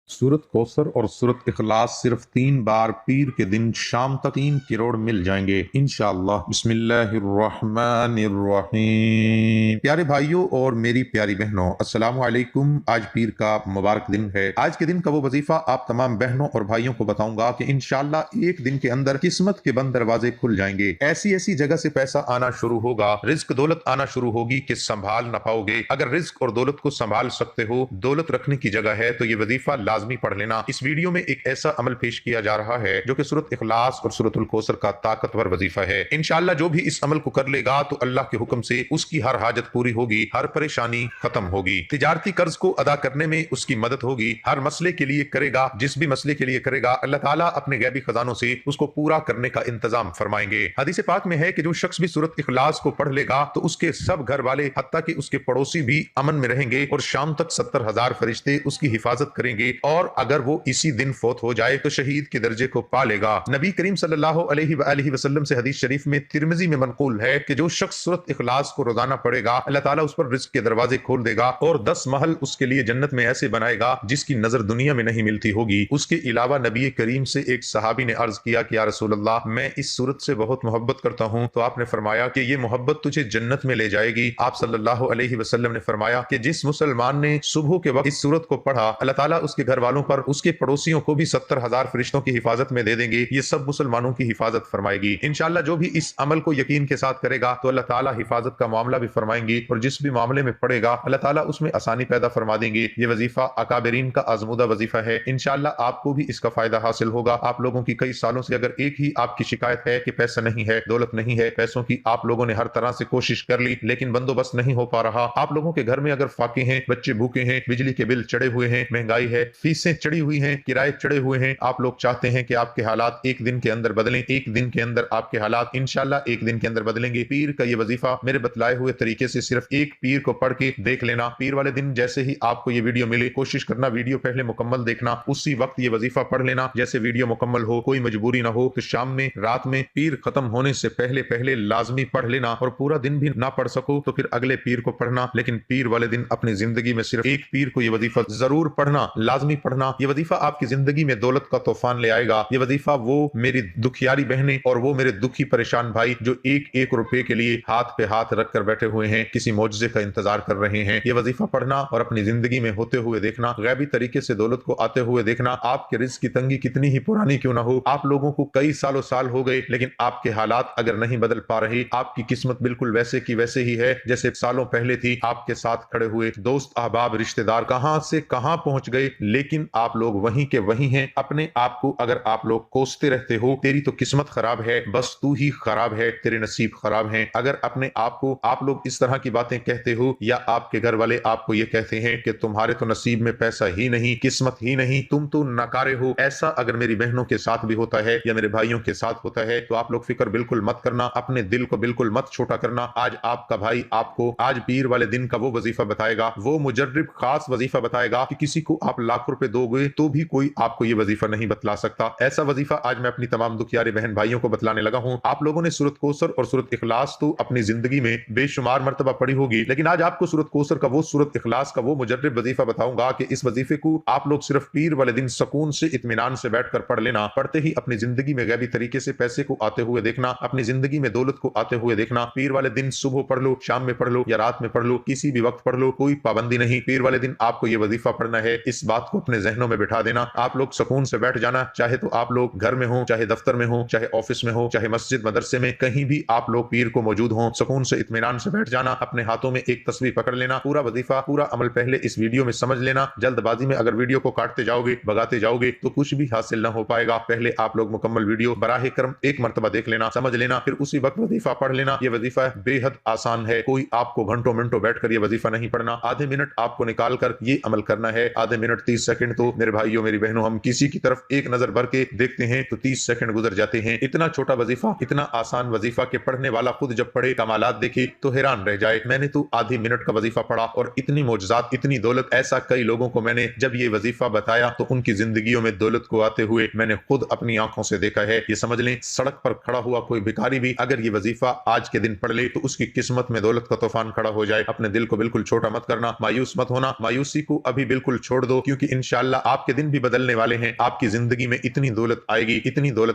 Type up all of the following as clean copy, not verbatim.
सूरत कौसर और सूरत इखलास सिर्फ 3 बार पीर के दिन शाम तक 3 करोड़ मिल जाएंगे इंशाअल्लाह। बिस्मिल्लाहिर्रहमानिर्रहीम। प्यारे भाइयों और मेरी प्यारी बहनों, अस्सलामु अलैकुम। आज पीर का मुबारक दिन है। आज के दिन का वो वजीफा आप तमाम बहनों और भाइयों को बताऊंगा कि इंशाअल्लाह एक दिन के अंदर किस्मत के बंद दरवाजे खुल जाएंगे। ऐसी ऐसी जगह से पैसा आना शुरू होगा, रिज्क दौलत आना शुरू होगी कि संभाल ना पाओगे। अगर रिज्क और दौलत को संभाल सकते हो, दौलत रखने की जगह है, तो ये वजीफा लाजमी पढ़ लेना। इस वीडियो में एक ऐसा अमल पेश किया जा रहा है जो कि सूरत इखलास और सूरतुल कौसर का ताकतवर वजीफा है। इंशाअल्लाह जो भी इस अमल को कर लेगा तो अल्लाह के हुक्म से उसकी हर हाजत पूरी होगी, हर परेशानी खत्म होगी, तिजारती कर्ज को अदा करने में उसकी मदद होगी। हर मसले के लिए करेगा, जिस भी मसले के लिए करेगा, अल्लाह ताला अपने गैबी खजानों से उसको पूरा करने का इंतजाम फरमाएंगे। हदीस पाक में है कि जो शख्स भी सूरत इखलास को पढ़ लेगा तो उसके सब घर वाले हत्ता कि उसके पड़ोसी भी अमन में रहेंगे और शाम तक 70,000 फरिश्ते उसकी हिफाजत करेंगे। और अगर वो इसी दिन फौत हो जाए तो शहीद के दर्जे को पा लेगा। नबी करीम सल्लल्लाहु अलैहि वसल्लम से हदीस शरीफ में तिरमिजी में मनकूल है कि जो शख्स सूरत इखलास को रोजाना पढ़ेगा, अल्लाह ताला उस पर रिज्क के दरवाजे खोल देगा और 10 महल उसके लिए जन्नत में ऐसे बनाएगा जिसकी नजर दुनिया में नहीं मिलती होगी। उसके अलावा नबी करीम से एक सहाबी ने अर्ज किया कि या रसूल अल्लाह, मैं इस सूरत से बहुत मोहब्बत करता हूँ। तो आपने फरमाया कि ये मोहब्बत तुझे जन्नत में ले जाएगी। आप सल्लल्लाहु अलैहि वसल्लम ने फरमाया कि जिस मुसलमान ने सुबह के वक्त इस सूरत को पढ़ा, अल्लाह ताला उसके घर वालों पर, उसके पड़ोसियों को भी 70,000 फरिश्तों की हिफाजत में दे देंगे। ये सब मुसलमानों की हिफाजत फरमाएगी। इंशाअल्लाह जो भी इस अमल को यकीन के साथ करेगा तो अल्लाह ताला हिफाजत का मामला भी फरमाएंगे और जिस भी मामले में पड़ेगा अल्लाह ताला उसमें आसानी पैदा फरमा देंगे। ये वजीफा अकाबरीन का आजमूदा वजीफा है। इंशाअल्लाह आपको भी इसका फायदा हासिल होगा। आप लोगों की कई सालों से अगर एक ही आपकी शिकायत है कि पैसा नहीं है, दौलत नहीं है, पैसों की आप लोगों ने हर तरह से कोशिश कर ली लेकिन बंदोबस्त नहीं हो पा रहा, आप लोगों के घर में अगर फाके हैं, बच्चे भूखे हैं, बिजली के बिल चढ़े हुए हैं, महंगाई है, फीसें चढ़ी हुई हैं, किराए चढ़े हुए हैं, आप लोग चाहते हैं कि आपके हालात एक दिन के अंदर बदलें, एक दिन के अंदर आपके हालात इंशाअल्लाह एक दिन के अंदर बदलेंगे। पीर का ये वजीफा मेरे बतलाए हुए तरीके से सिर्फ एक पीर को पढ़ के देख लेना। पीर वाले दिन जैसे ही आपको ये वीडियो मिले, कोशिश करना वीडियो पहले मुकम्मल देखना, उसी वक्त ये वजीफा पढ़ लेना जैसे वीडियो मुकम्मल हो। कोई मजबूरी ना हो तो शाम में, रात में, पीर खत्म होने से पहले पहले लाजमी पढ़ लेना। और पूरा दिन भी ना पढ़ सको तो फिर अगले पीर को पढ़ना, लेकिन पीर वाले दिन अपनी जिंदगी में सिर्फ एक पीर को ये वजीफा जरूर पढ़ना, लाजमी पढ़ना। ये वजीफा आपकी जिंदगी में दौलत का तूफान ले आएगा। ये वजीफा वो मेरी दुखियारी बहनें और वो मेरे दुखी परेशान भाई जो एक एक रुपए के लिए हाथ पे हाथ रख कर बैठे हुए हैं, किसी मौजज़े का इंतजार कर रहे हैं, ये वजीफा पढ़ना और अपनी जिंदगी में होते हुए देखना, गैबी तरीके से दौलत को आते हुए देखना। आपके रिज़्क की तंगी कितनी ही पुरानी क्यों ना हो, आप लोगों को कई सालों साल हो गए लेकिन आपके हालात अगर नहीं बदल पा रहे, आपकी किस्मत बिल्कुल वैसे की वैसे ही है जैसे सालों पहले थी। आपके साथ खड़े हुए दोस्त, अहबाब, रिश्तेदार कहां से कहां पहुंच गए, लेकिन आप लोग वहीं के वहीं हैं। अपने आप को अगर आप लोग कोसते रहते हो, तेरी तो किस्मत खराब है, बस तू ही खराब है, तेरे नसीब खराब हैं। अगर अपने आप को आप लोग इस तरह की बातें कहते हो या आपके घर वाले आपको ये कहते हैं कि तुम्हारे तो नसीब में पैसा ही नहीं, किस्मत ही नहीं, तुम तो नकारे हो, ऐसा अगर मेरी बहनों के साथ भी होता है या मेरे भाइयों के साथ होता है तो आप लोग फिक्र बिल्कुल मत करना, अपने दिल को बिल्कुल मत छोटा करना। आज आपका भाई आपको आज पीर वाले दिन का वो वजीफा बताएगा, वो मुजर्रिब खास वजीफा बताएगा कि किसी को आप लाखों रुपए दोगे तो भी कोई आपको ये वजीफा नहीं बतला सकता। ऐसा वजीफा आज मैं अपनी तमाम दुखियारे बहन भाइयों को बतलाने लगा हूं। आप लोगों ने सूरत कौसर और सूरत इखलास तो अपनी जिंदगी में बेशुमार मर्तबा पढ़ी होगी, लेकिन आज आपको सूरत कौसर का वो, सूरत इखलास का वो मुजर्रिब वजीफा बताऊंगा कि इस वजीफे को आप लोग सिर्फ पीर वाले दिन सुकून से, इत्मीनान से बैठकर पढ़ लेना। पढ़ते ही अपनी जिंदगी में गैबी तरीके से पैसे को आते हुए देखना, अपनी जिंदगी में दौलत को आते हुए देखना। पीर वाले दिन सुबह पढ़ लो, शाम में पढ़ लो या रात में पढ़ लो, किसी भी वक्त पढ़ लो, कोई पाबंदी नहीं। पीर वाले दिन आपको ये वजीफा पढ़ना है, इस बात को अपने जहनों में बिठा देना। आप लोग सुकून से बैठ जाना, चाहे तो आप लोग घर में हो, चाहे दफ्तर में हो, चाहे ऑफिस में हो, चाहे मस्जिद मदरसे में, कहीं भी आप लोग पीर को मौजूद हो, सुकून से इत्मीनान से बैठ जाना। अपने हाथों में एक तस्वीर पकड़ लेना, पूरा वजीफा, पूरा अमल पहले इस वीडियो में समझ लेना। जल्दबाजी में अगर वीडियो को काटते जाओगे, भगाते जाओगे तो कुछ भी हासिल न हो पाएगा। पहले आप लोग मुकम्मल वीडियो बराहे करम एक मर्तबा देख लेना, समझ लेना, फिर उसी वक्त वजीफा पढ़ लेना। ये वजीफा बेहद आसान है, कोई आपको घंटों मिनटों बैठकर ये वजीफा नहीं पढ़ना। आधे मिनट आपको निकाल कर ये अमल करना है। आधे मिनट 30 सेकंड तो मेरे भाइयों मेरी बहनों, हम किसी की तरफ एक नजर भर के देखते हैं तो 30 सेकंड गुजर जाते हैं। इतना छोटा वजीफा, इतना आसान वजीफा के पढ़ने वाला खुद जब पढ़े, कमालात देखे तो हैरान रह जाए। मैंने तो आधे मिनट का वजीफा पढ़ा और इतनी मौजज़ात, इतनी दौलत, ऐसा कई लोगों को मैंने जब ये वजीफा बताया तो उनकी जिंदगियों में दौलत को आते हुए मैंने खुद अपनी आंखों से देखा है। ये समझ लें, सड़क पर खड़ा हुआ कोई भिखारी भी अगर ये वजीफा आज के दिन पढ़ ले तो उसकी किस्मत में दौलत का तूफान खड़ा हो जाए। अपने दिल को बिल्कुल छोटा मत करना, मायूस मत होना, मायूसी को अभी बिल्कुल छोड़ दो, क्योंकि इंशाअल्लाह आपके दिन भी बदलने वाले हैं। आपकी जिंदगी में इतनी दौलत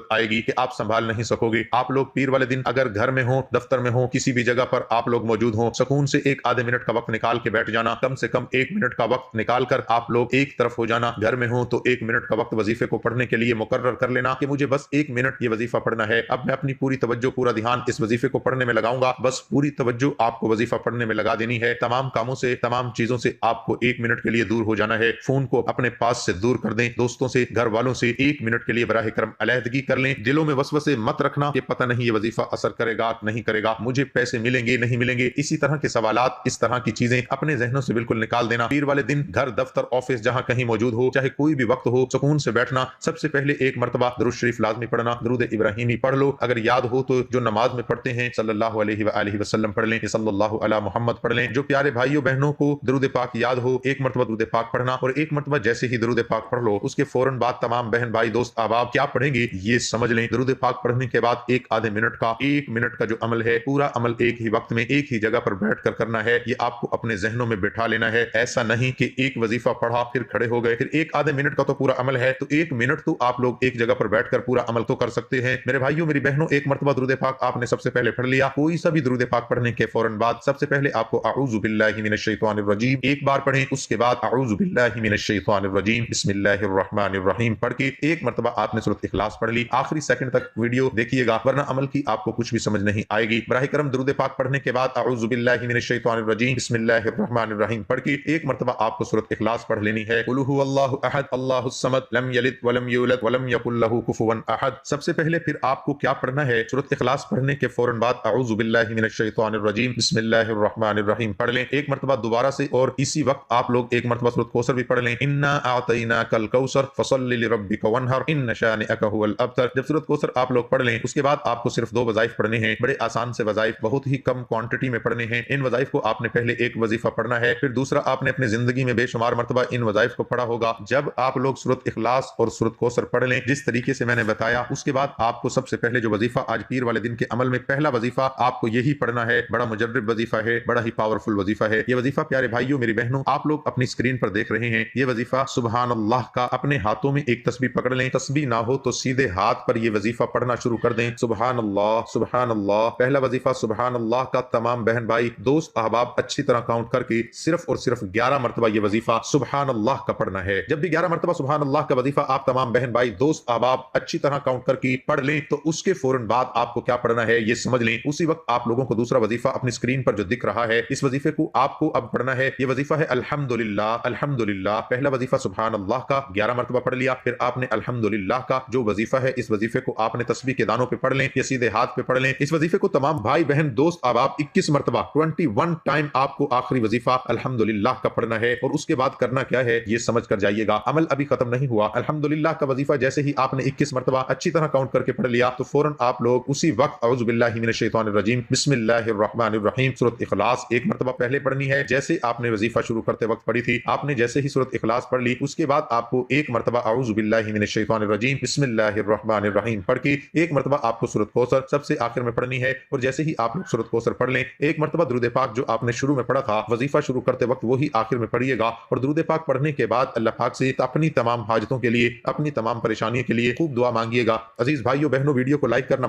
आएगी कि आप संभाल नहीं सकोगे। आप लोग पीर वाले दिन अगर घर में हो, दफ्तर में हो, किसी भी जगह पर आप लोग मौजूद हो, सुकून से एक आधे मिनट का वक्त निकाल के बैठ जाना। कम से कम 1 मिनट का वक्त निकाल कर आप लोग एक तरफ हो जाना। घर में हो तो 1 मिनट का वक्त वजीफे को पढ़ने के लिए मुकर्रर कर लेना कि मुझे बस 1 मिनट ये वजीफा पढ़ना है। अब मैं अपनी पूरी तवज्जो, पूरा ध्यान इस वजीफे को पढ़ने में लगाऊंगा। बस पूरी तवज्जो आपको वजीफा पढ़ने में लगा देनी है। तमाम कामों से, तमाम चीजों से आपको 1 मिनट के लिए दूर हो जाना है। फोन को अपने पास से दूर कर दें। दोस्तों से, घर वालों से 1 मिनट के लिए बराह करम अलहदगी कर लें। दिलों में वसवसे मत रखना कि पता नहीं ये वजीफा असर करेगा नहीं करेगा, मुझे पैसे मिलेंगे नहीं मिलेंगे, इसी तरह के सवालात, इस तरह की चीजें अपने जहनों से बिल्कुल निकाल देना। पीर वाले दिन घर, दफ्तर, ऑफिस, जहां कहीं मौजूद हो, चाहे कोई भी वक्त हो, सुकून से बैठना। सबसे पहले एक मरतबा दरूद शरीफ लाजमी पढ़ना, दरूद इब्राहिमी पढ़ लो। अगर याद हो तो जो नमाज में पढ़ते हैं सल्लल्लाहु अलैहि वसल्लम पढ़ लें, सल्लल्लाहु अला मोहम्मद पढ़ लें। जो प्यारे भाइयों बहनों को दरूद पाक याद हो, एक मरतबा दरूद पाक पढ़ना। और एक मरतबा जैसे ही दरूद पाक पढ़ लो, उसके फौरन बाद तमाम बहन भाई दोस्त अहबाब क्या पढ़ेंगे ये समझ लें। दरूद पाक पढ़ने के बाद एक आधे मिनट का, 1 मिनट का जो अमल है, पूरा अमल एक ही वक्त में एक ही जगह पर बैठ कर करना है। ये आपको अपने जहनों में बिठा लेना है। ऐसा नहीं कि एक वजीफा पढ़ा फिर खड़े हो गए, फिर एक आधे मिनट का तो पूरा अमल है, तो 1 मिनट तो आप लोग एक जगह पर बैठकर पूरा अमल तो कर सकते हैं। मेरे भाइयों, मेरी बहनों, एक मरतबा दरूद पाक आपने सबसे पहले पढ़ लिया। कोई सा भी दरूद पाक पढ़ने के फौरन बाद सबसे पहले आपको अऊज़ु बिल्लाहि मिनश शैतानिर रजीम एक बार पढ़ें। उसके बाद अऊज़ु बिल्लाहि मिनश शैतानिर रजीम बिस्मिल्लाहिर रहमानिर रहीम पढ़ के एक मरतबा आपने सूरत इखलास पढ़ ली। आखिरी सेकंड तक वीडियो देखिएगा, वरना अमल की आपको कुछ भी समझ नहीं आएगी। बराह करम दरूद पाक पढ़ने के बाद अऊज़ु बिल्लाहि मिनश शैतानिर रजीम बिस्मिल्लाहिर रहमानिर रहीम पढ़ के एक मरतबा आपको सूरत इखलास पढ़ लेनी है। कुल हुवल्लाहु अहद अल्लाहुस समद लम यलिद वलम यूलद वलम यकुल लहू कुफुवन अहद। सबसे पहले फिर आपको क्या पढ़ना है, सूरत इखलास पढ़ने के फौरन बाद अऊज़ु बिल्लाहि मिनश शैतानिर रजीम बिस्मिल्लाहिर रहमानिर रहीम पढ़ लें। एक मरतबा दोबारा से और इसी वक्त आप लोग एक मरतबा सूरत कौसर भी पढ़ लें। इन्ना आतैनाकल कौसर फसल्लि लिरब्बिका वन्हर इन्न शानिअका हुवल अबतर। जब सूरत कौसर आप लोग पढ़ लें, उसके बाद आपको सिर्फ 2 वज़ाइफ पढ़ने हैं। बड़े आसान से वज़ाइफ, बहुत ही कम क्वांटिटी में पढ़ने हैं। इन वज़ाइफ को आपने पहले एक वजीफा पढ़ना है, फिर दूसरा आपने अपनी जिंदगी में बेशुमार मरतबा इन वज़ाइफ को पढ़ा होगा। जब आप लोग सूरत इखलास और सूरत कौसर पढ़ लें जिस तरीके से मैंने बताया, उसके बाद आपको सबसे पहले जो वजीफा आज पीर वाले दिन के अमल में पहला वजीफा आपको यही पढ़ना है। बड़ा मुजर्रिब वजीफा है, बड़ा ही पावरफुल वजीफा है। ये वजीफा प्यारे भाइयों, मेरी बहनों, आप लोग अपनी स्क्रीन पर देख रहे हैं। ये वजीफा सुबहान अल्लाह का। अपने हाथों में एक तस्बीह पकड़ लें, तस्बीह ना हो तो सीधे हाथ पर ये वजीफा पढ़ना शुरू कर दें। सुबहान अल्लाह, सुबहान अल्लाह। पहला वजीफा सुबहान अल्लाह का तमाम बहन भाई दोस्त अहबाब अच्छी तरह काउंट करके सिर्फ और सिर्फ 11 मरतबा ये वजीफा सुबहान अल्लाह का पढ़ना है। जब भी 11 मरतबा सुबहान अल्लाह का वजीफा आप तमाम बहन भाई दोस्त अहबाब अच्छी तरह काउंट करके पढ़ लें, तो उसके फौरन बाद आपको क्या पढ़ना है ये समझ लें। उसी वक्त आप लोगों को दूसरा वजीफा अपनी स्क्रीन पर जो दिख रहा है, इस वजीफे को आपको अब पढ़ना है। ये वजीफा है अल्हम्दुलिल्लाह, अल्हम्दुलिल्लाह। पहला वजीफा सुबहान अल्लाह का 11 मरतबा पढ़ लिया, फिर आपने अल्हम्दुलिल्लाह का जो वजीफा है, इस वजीफे को आपने तस्बीह के दानों पे पढ़ लें या सीधे हाथ पे पढ़ लें। इस वजीफे को तमाम भाई बहन दोस्त अहबाब 21 मरतबा 21 टाइम आपको आखिरी वजीफा अल्हम्दुलिल्लाह का पढ़ना है। और उसके बाद करना क्या है ये समझ कर जाइएगा, अमल अभी खत्म नहीं हुआ। अल्हम्दुलिल्लाह का वजीफा जैसे ही आपने 21 मरतबा अच्छी तरह काउंट करके पढ़ लिया, तो फौरन आप लोग उसी वक्त अऊज़ु बिल्लाहि मिनश शैतानिर रजीम बिस्मिल्लाहिर रहमानिर रहीम सूरत इखलास एक मरतबा पहले पढ़नी है। जैसे आपने वजीफा शुरू करते वक्त पढ़ी थी, आपने जैसे ही सूरत इखलास पढ़ ली, उसके बाद आपको एक मरतबा अऊज़ु बिल्लाहि मिनश शैतानिर रजीम बिस्मिल्लाहिर रहमानिर रहीम पढ़ के एक मरतबा आपको सूरत कौसर सबसे आखिर में पढ़नी है। और जैसे ही आप लोग सूरत कौसर पढ़ लें, एक मरतबा दुरूद पाक जो आपने शुरू में पढ़ा था वजीफा शुरू करते वक्त, वही आखिर में पढ़िएगा। और दुरूद पाक पढ़ने के बाद अल्लाह पाक से अपनी तमाम हाजतों के लिए, अपनी तमाम परेशानियों के लिए खूब दुआ मांगिएगा। अजीज भाइयों बहनों, वीडियो को लाइक करना